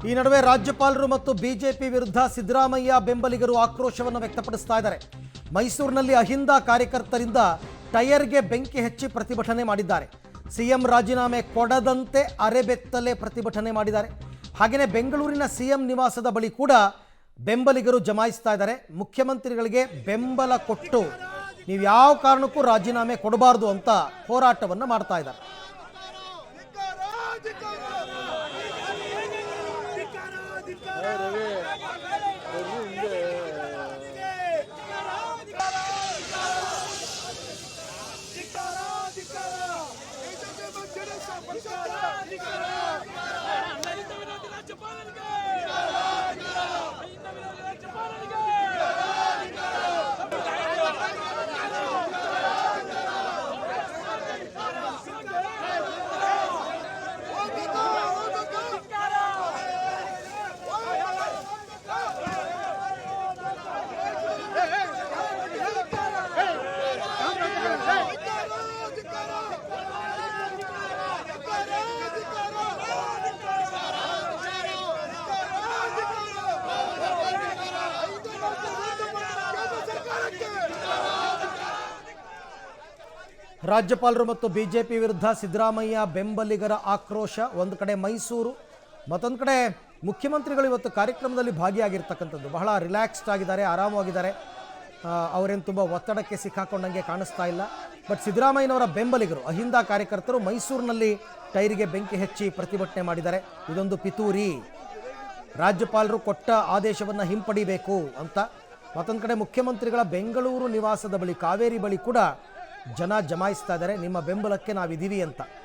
ಈ ನಡುವೆ ರಾಜ್ಯಪಾಲರು ಮತ್ತು ಬಿಜೆಪಿ ವಿರುದ್ಧ ಸಿದ್ದರಾಮಯ್ಯ ಬೆಂಬಲಿಗರು ಆಕ್ರೋಶವನ್ನು ವ್ಯಕ್ತಪಡಿಸ್ತಾ ಇದ್ದಾರೆ. ಮೈಸೂರಿನಲ್ಲಿ ಅಹಿಂದ ಕಾರ್ಯಕರ್ತರಿಂದ ಟೈರ್ಗೆ ಬೆಂಕಿ ಹಚ್ಚಿ ಪ್ರತಿಭಟನೆ ಮಾಡಿದ್ದಾರೆ. ಸಿಎಂ ರಾಜೀನಾಮೆ ಕೊಡದಂತೆ ಅರೆಬೆತ್ತಲೆ ಪ್ರತಿಭಟನೆ ಮಾಡಿದ್ದಾರೆ. ಹಾಗೆಯೇ ಬೆಂಗಳೂರಿನ ಸಿಎಂ ನಿವಾಸದ ಬಳಿ ಕೂಡ ಬೆಂಬಲಿಗರು ಜಮಾಯಿಸ್ತಾ ಇದ್ದಾರೆ. ಮುಖ್ಯಮಂತ್ರಿಗಳಿಗೆ ಬೆಂಬಲ ಕೊಟ್ಟು ನೀವು ಯಾವ ಕಾರಣಕ್ಕೂ ರಾಜೀನಾಮೆ ಕೊಡಬಾರದು ಅಂತ ಹೋರಾಟವನ್ನು ಮಾಡ್ತಾ ಇದ್ದಾರೆ. ರಾಜ್ಯಪಾಲರು ಮತ್ತು ಬಿಜೆಪಿ ವಿರುದ್ಧ ಸಿದ್ದರಾಮಯ್ಯ ಬೆಂಬಲಿಗರ ಆಕ್ರೋಶ. ಒಂದು ಕಡೆ ಮೈಸೂರು, ಮತ್ತೊಂದು ಕಡೆ ಮುಖ್ಯಮಂತ್ರಿಗಳು ಇವತ್ತು ಕಾರ್ಯಕ್ರಮದಲ್ಲಿ ಭಾಗಿಯಾಗಿರ್ತಕ್ಕಂಥದ್ದು. ಬಹಳ ರಿಲ್ಯಾಕ್ಸ್ಡ್ ಆಗಿದ್ದಾರೆ, ಆರಾಮವಾಗಿದ್ದಾರೆ. ಅವರೇನು ತುಂಬ ಒತ್ತಡಕ್ಕೆ ಸಿಕ್ಕಾಕೊಂಡಂಗೆ ಕಾಣಿಸ್ತಾ ಇಲ್ಲ. ಬಟ್ ಸಿದ್ದರಾಮಯ್ಯನವರ ಬೆಂಬಲಿಗರು, ಅಹಿಂದ ಕಾರ್ಯಕರ್ತರು ಮೈಸೂರಿನಲ್ಲಿ ಟೈರಿಗೆ ಬೆಂಕಿ ಹಚ್ಚಿ ಪ್ರತಿಭಟನೆ ಮಾಡಿದ್ದಾರೆ. ಇದೊಂದು ಪಿತೂರಿ, ರಾಜ್ಯಪಾಲರು ಕೊಟ್ಟ ಆದೇಶವನ್ನು ಹಿಂಪಡಿಬೇಕು ಅಂತ. ಮತ್ತೊಂದು ಕಡೆ ಮುಖ್ಯಮಂತ್ರಿಗಳ ಬೆಂಗಳೂರು ನಿವಾಸದ ಬಳಿ, ಕಾವೇರಿ ಬಳಿ ಕೂಡ ಜನ ಜಮಾಯಿಸ್ತಾ ಇದ್ದಾರೆ. ನಿಮ್ಮ ಬೆಂಬಲಕ್ಕೆ ನಾವಿದ್ದೀವಿ ಅಂತ.